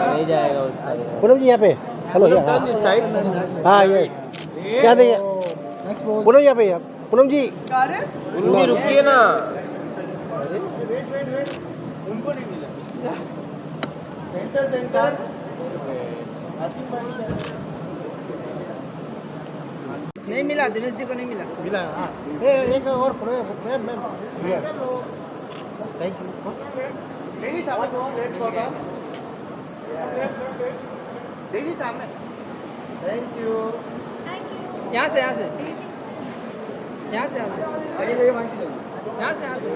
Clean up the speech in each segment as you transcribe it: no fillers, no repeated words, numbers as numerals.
नहीं जाएगा उसका। पूनम जी यहाँ पे, हेलो यहाँ, हाँ ये क्या देखिए पूनम यहाँ पे, पूनम जी रुकिए ना। उनको नहीं मिला सेंटर सेंटर नहीं मिला, दिनेश जी को नहीं मिला। मिला हाँ एक और ma'am ma'am thank you daily सामने डेली सामने थैंक यू यहाँ से यहाँ से यहाँ से यहाँ से यहाँ से यहाँ से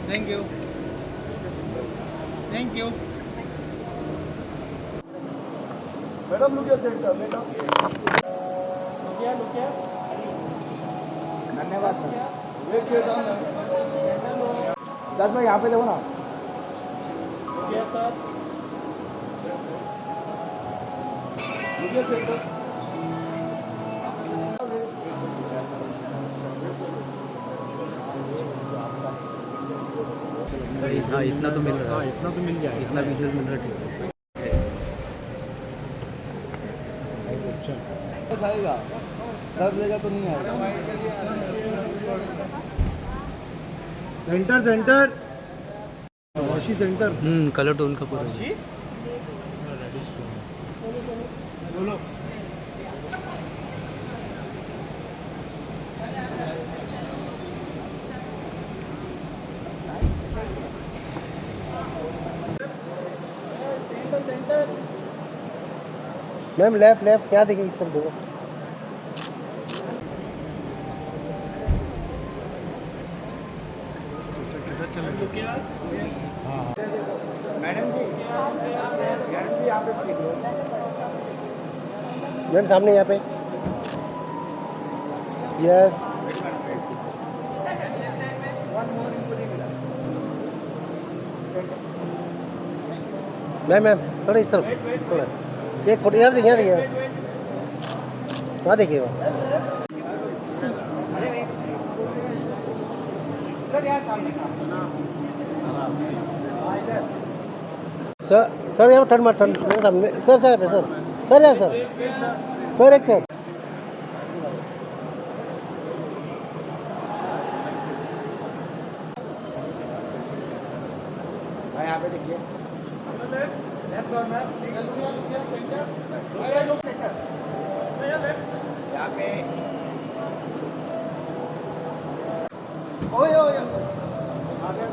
thank you thank you madam look your centre madam look धन्यवाद दस मैं यहाँ पे देखो ना सर सेंटर हाँ इतना तो मिल रहा है, इतना तो मिल जाएगा इतना विजुअल मिल रहा है, ठीक है। अच्छा बस आएगा सब जगह तो नहीं आएगा centre centre washi centre colour tone का पूरा बोलो मैम लेफ्ट लेफ्ट क्या देखेगी सर देखो मैडम जी यहाँ पे मैम सामने यहाँ पे यस मैम मैम थोड़ा इस तरफ थोड़ा एक फोटो यहाँ देखिए वहाँ देखिए वहाँ सर सर यहाँ टर्न मार टर्न मेरे सामने सर सर सर सर यहाँ सर सर एक सर यहाँ पे देखिए लेफ्ट कॉर्नर सेंटर यहाँ पे ओए ओए आगे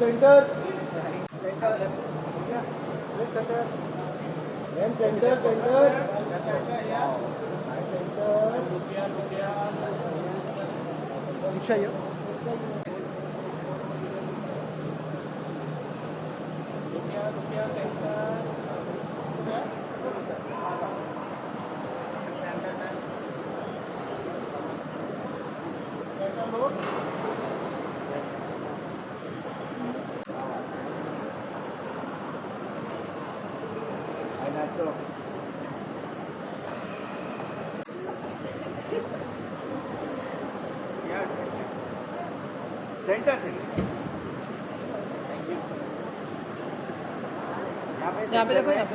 सेंटर में सेंटर सेंटर रिक्शा सेंटर से यहाँ पे देखो, यहाँ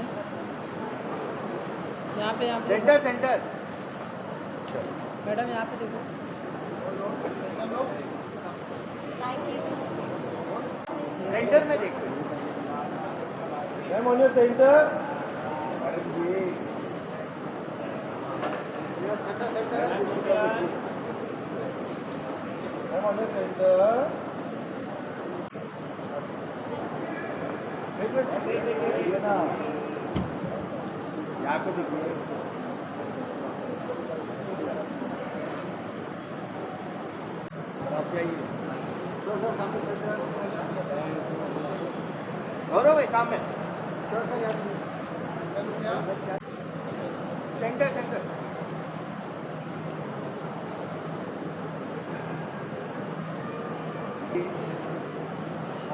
पे सेंटर सेंटर मैडम, यहाँ पे देखो। सेंटर में देखो ma'am on your centre. Ma'am on your centre. ये ना यहाँ पे देखिए। आप जाइए। गौरव भाई सामने सेंटर सेंटर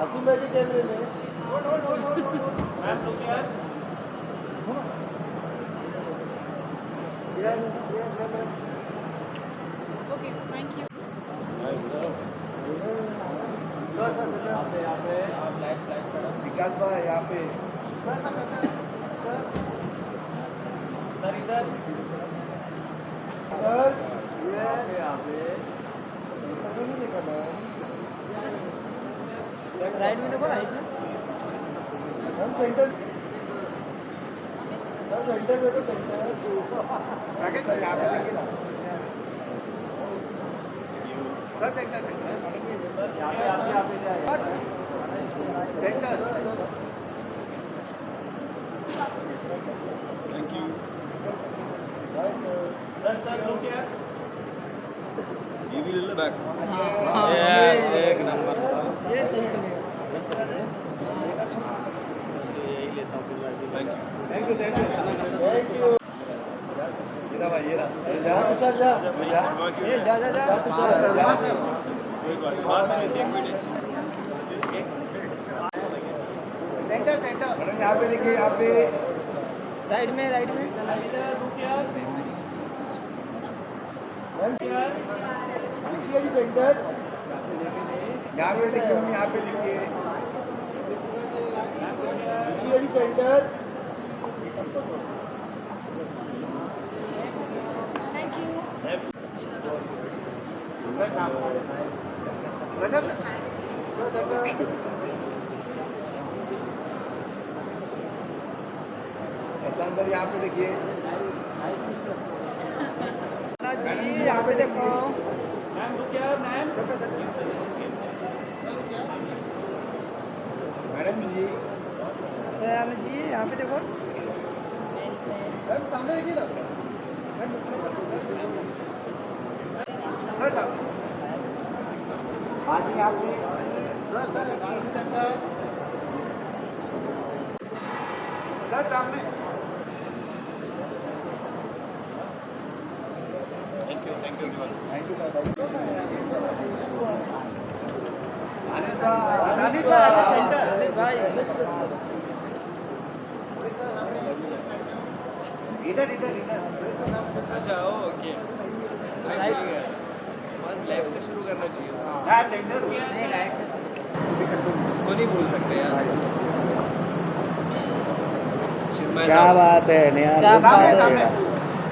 आसिम भाई के कैमरे में। विकास भाई यहाँ पे राइट में देखो, राइट में सेंटर सेंटर देखो सेंटर। राकेश सर यहाँ पे देखिए ना sir, centre centre centre. Thank you. Sir लोग क्या ये भी ले लो बैक। एक नंबर। ये सही चलेगा। यही लेता हूँ फिर। Thank you thank you thank you. ये भाई ये जा तुषार जा ये जा जा जा तुषार जा। बाद में लेते हैं मीटिंग। सेंटर सेंटर मैडम यहाँ पे देखिए, यहाँ पे राइट में देखिए जी सेंटर। यहाँ पे देखिए, यहाँ पे देखिए जी सेंटर। अंदर यहाँ पे देखिए जी, यहाँ पे देखो। मैडम जी। दयाल जी, यहाँ पे देखो। सामने देखिए ना। आज यहाँ पे सर सामने थैंक यू सर। अरे भाई इधर इधर इधर। अच्छा ओके। राइट बस लेफ्ट से शुरू करना चाहिए। नहीं, राइट उसको नहीं बोल सकते यार। क्या बात है नया। क्या बात है।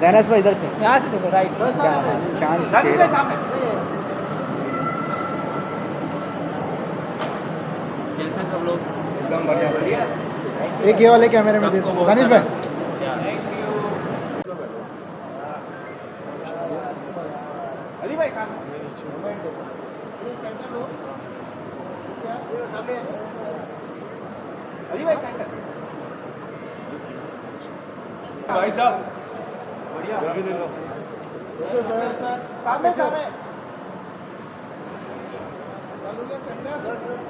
दैनस भाई इधर से। यहाँ से देखो, राइट से। क्या बात, चांद कैसे सब लोग? एकदम बढ़िया। एक ये वाले कैमरे में दे सबको दो बहुत दानिश सारा- भाई। अली भाई सामने अली भाई सेंटर भाई साहब सामने सामने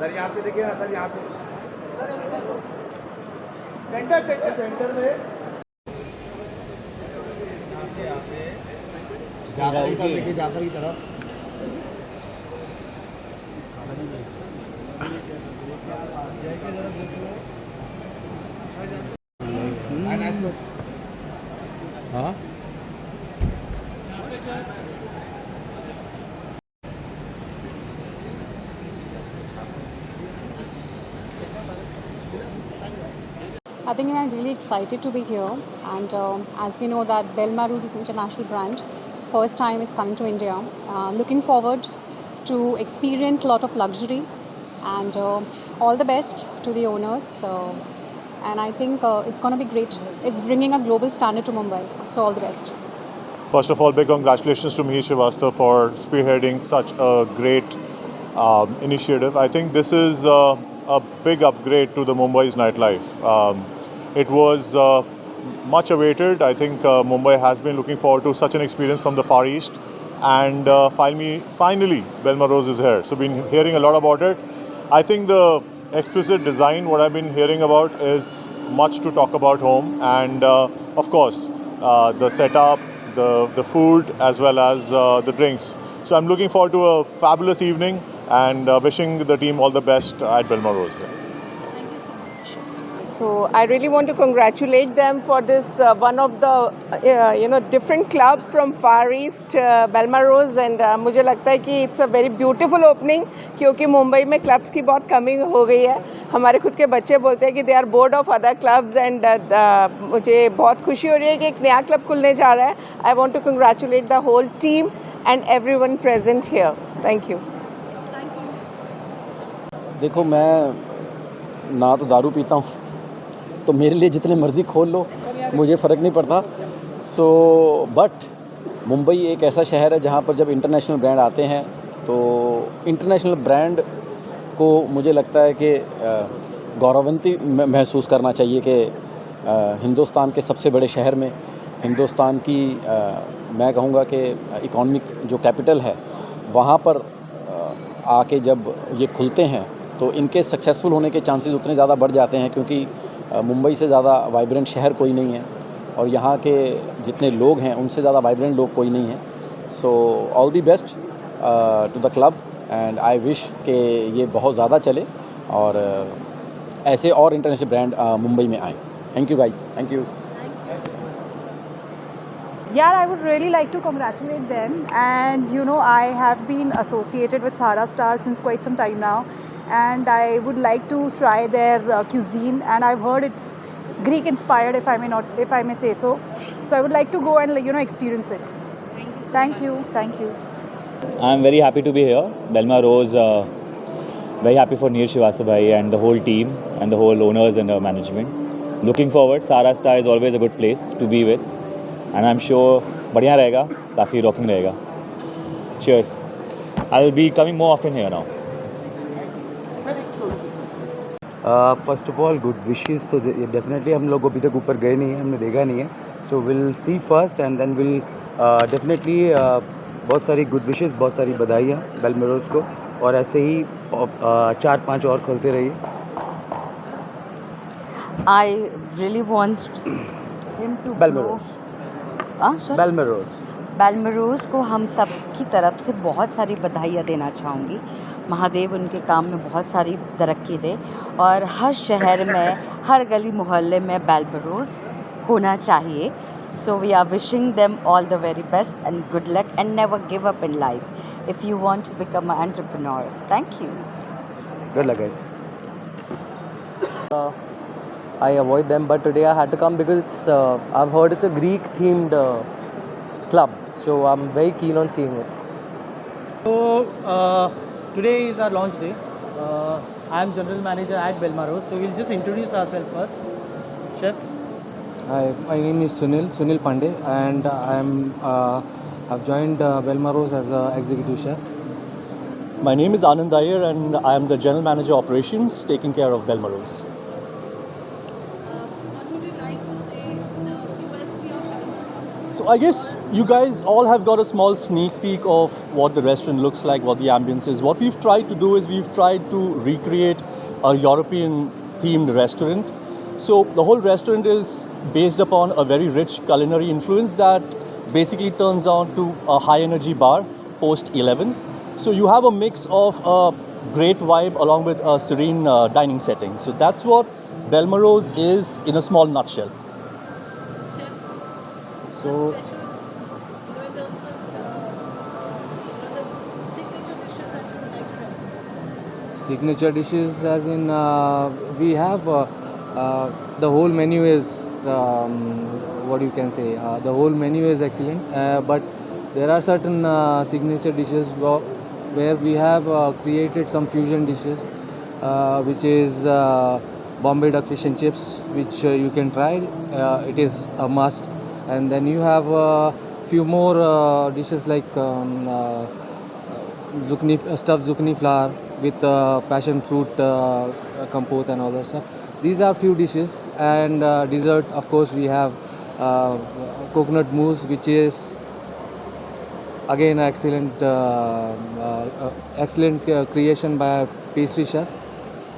सर यहाँ पे देखिए ना सर, यहाँ पे सेंटर सेंटर सेंटर में जाफर की तरफ देखिए, जाफर की तरफ। हाँ I think I'm really excited to be here, and as we know that Belmarus is an international brand. First time it's coming to India. Looking forward to experience a lot of luxury, and all the best to the owners. And I think it's going to be great. It's bringing a global standard to Mumbai. So all the best. First of all, big congratulations to Mihir Srivastava for spearheading such a great initiative. I think this is a big upgrade to the Mumbai's nightlife. It was much awaited. I think Mumbai has been looking forward to such an experience from the Far East, and finally Belmarose is here. So been hearing a lot about it. I think the exquisite design, what I've been hearing about, is much to talk about home, and of course the setup, the food, as well as the drinks. So I'm looking forward to a fabulous evening, and wishing the team all the best at Belmarose. So I really want to congratulate them for this one of the different club from Far East, Belmarose, and मुझे लगता है कि it's a very beautiful opening, क्योंकि मुंबई में clubs की बहुत कमी हो गई है. हमारे खुद के बच्चे बोलते हैं कि they are bored of other clubs, and मुझे बहुत खुशी हो रही है कि एक नया club खुलने जा रहा है. I want to congratulate the whole team and everyone present here. Thank you. देखो, मैं ना तो दारू पीता हूँ, तो मेरे लिए जितने मर्ज़ी खोल लो, मुझे फ़र्क नहीं पड़ता. सो बट मुंबई एक ऐसा शहर है जहाँ पर जब इंटरनेशनल ब्रांड आते हैं, तो इंटरनेशनल ब्रांड को मुझे लगता है कि गौरवान्वित महसूस करना चाहिए कि हिंदुस्तान के सबसे बड़े शहर में, हिंदुस्तान की मैं कहूँगा कि इकोनॉमिक जो कैपिटल है, वहाँ पर आके जब ये खुलते हैं तो इनके सक्सेसफुल होने के चांसेस उतने ज़्यादा बढ़ जाते हैं, क्योंकि मुंबई से ज़्यादा वाइब्रेंट शहर कोई नहीं है, और यहाँ के जितने लोग हैं उनसे ज़्यादा वाइब्रेंट लोग कोई नहीं है. So all the best to the club, and I wish कि ये बहुत ज़्यादा चले और ऐसे और इंटरनेशनल ब्रांड मुंबई में आएँ. Thank you guys, thank you. Yeah, I would really like to congratulate them, and I have been associated with Sara Star since quite some time now, and I would like to try their cuisine, and I've heard it's Greek inspired, if I may say so. So I would like to go and experience it. Thank you. I'm very happy to be here. Belmarose, very happy for Mihir Srivastava and the whole team and the whole owners and the management. Looking forward. Sara Star is always a good place to be with, and I'm sure बढ़िया रहेगा, काफ़ी rocking रहेगा. Cheers. I'll be coming more often here now. First of all good wishes. तो definitely हम लोग अभी तक ऊपर गए नहीं हैं, हमने देखा नहीं है. So will see first and then will definitely बहुत सारी गुड विशेस, बहुत सारी बधाइयाँ बेलमेरोस को, और ऐसे ही 4-5 और खोलते रहिए. I really want him to बेलमेरोस. बेलमेरोस को हम सब की तरफ से बहुत सारी बधाइयाँ देना चाहूँगी. महादेव उनके काम में बहुत सारी तरक्की दे, और हर शहर में, हर गली मोहल्ले में बेलमेरोस होना चाहिए. So we are wishing them all the very best and good luck, and never give up in life if you want to become an entrepreneur. Thank you. Good luck, guys. I avoid them, but today I had to come because it's I've heard it's a Greek themed club, so I'm very keen on seeing it. So today is our launch day. I am general manager at Belmarose, so we'll just introduce ourselves first. Chef. Hi, my name is Sunil Pandey, and I've joined Belmarose as an executive chef. My name is Anand Iyer, and I am the general manager operations taking care of Belmarose. So I guess you guys all have got a small sneak peek of what the restaurant looks like, what the ambience is. What we've tried to do is we've tried to recreate a European themed restaurant. So the whole restaurant is based upon a very rich culinary influence that basically turns on to a high energy bar post 11. So you have a mix of a great vibe along with a serene dining setting. So that's what Belmarose is in a small nutshell. So signature dishes, as in we have The whole menu is what you can say. The whole menu is excellent, but there are certain signature dishes where we have created some fusion dishes, which is Bombay duck fish and chips, which you can try. It is a must. And then you have a few more dishes like stuffed zucchini flour with passion fruit compote and all that stuff. These are few dishes. And dessert, of course, we have coconut mousse, which is again excellent creation by a pastry chef.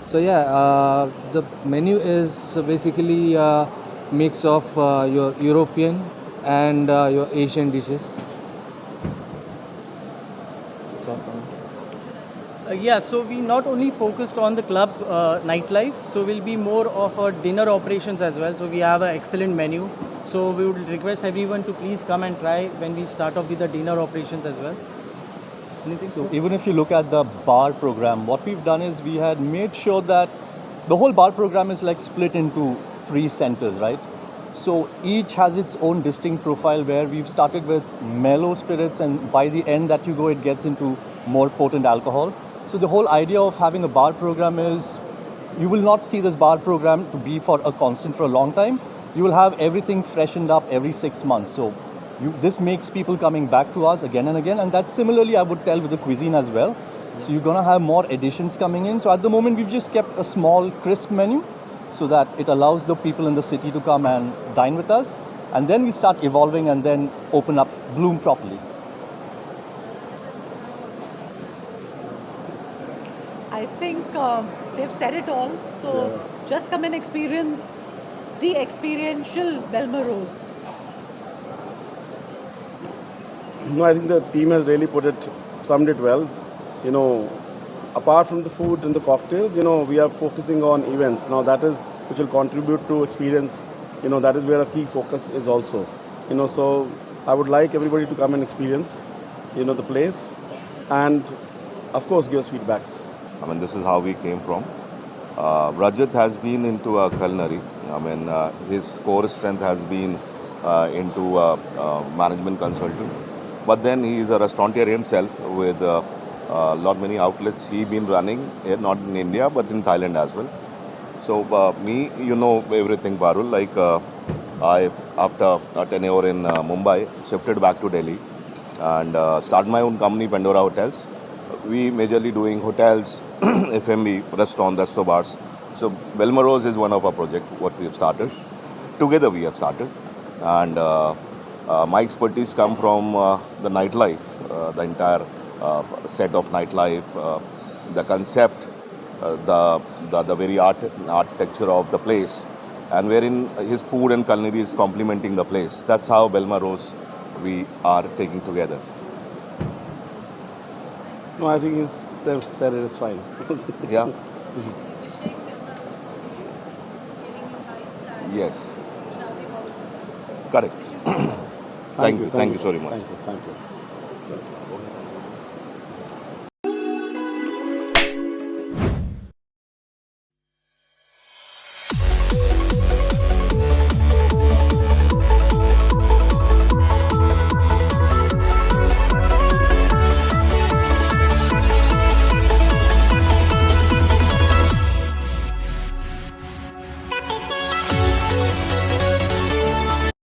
So yeah, the menu is basically a mix of your European and your Asian dishes. That's all from me. Yeah, so we not only focused on the club nightlife, so we'll be more of a dinner operations as well. So we have an excellent menu. So we would request everyone to please come and try when we start off with the dinner operations as well. Anything, So sir? even if you look at the bar program, what we've done is we had made sure that the whole bar program is like split into 3 centers, right? So each has its own distinct profile where we've started with mellow spirits, and by the end that you go, it gets into more potent alcohol. So the whole idea of having a bar program is you will not see this bar program to be for a constant for a long time. You will have everything freshened up every 6 months. So this makes people coming back to us again and again, and that's similarly I would tell with the cuisine as well. So you're gonna have more additions coming in. So at the moment we've just kept a small crisp menu so that it allows the people in the city to come and dine with us, and then we start evolving and then open up, bloom properly. I think they've said it all. So just come and experience the experiential Belmarose. No, I think the team has really summed it well. You know, apart from the food and the cocktails, you know, we are focusing on events. Now that is, which will contribute to experience, you know, that is where a key focus is also. You know, so I would like everybody to come and experience, you know, the place, and of course give us feedbacks. I mean, this is how we came from. Rajat has been into culinary. I mean, his core strength has been into management consultant. But then he is a restaurateur himself with many outlets he been running, here, not in India, but in Thailand as well. So me, you know everything, Parul. Like I, after a tenure in Mumbai, shifted back to Delhi and started my own company, Pandora Hotels. We majorly doing hotels, F&B, restaurant bars. So Belmarose is one of our projects, what we have started. Together we have started. And my expertise come from the nightlife, the entire set of nightlife, the concept, the very architecture of the place, and wherein his food and culinary is complementing the place. That's how Belmarose we are taking together. No, I think he's said it is fine. Yeah. Yes. Correct. Thank you so much. Thank you.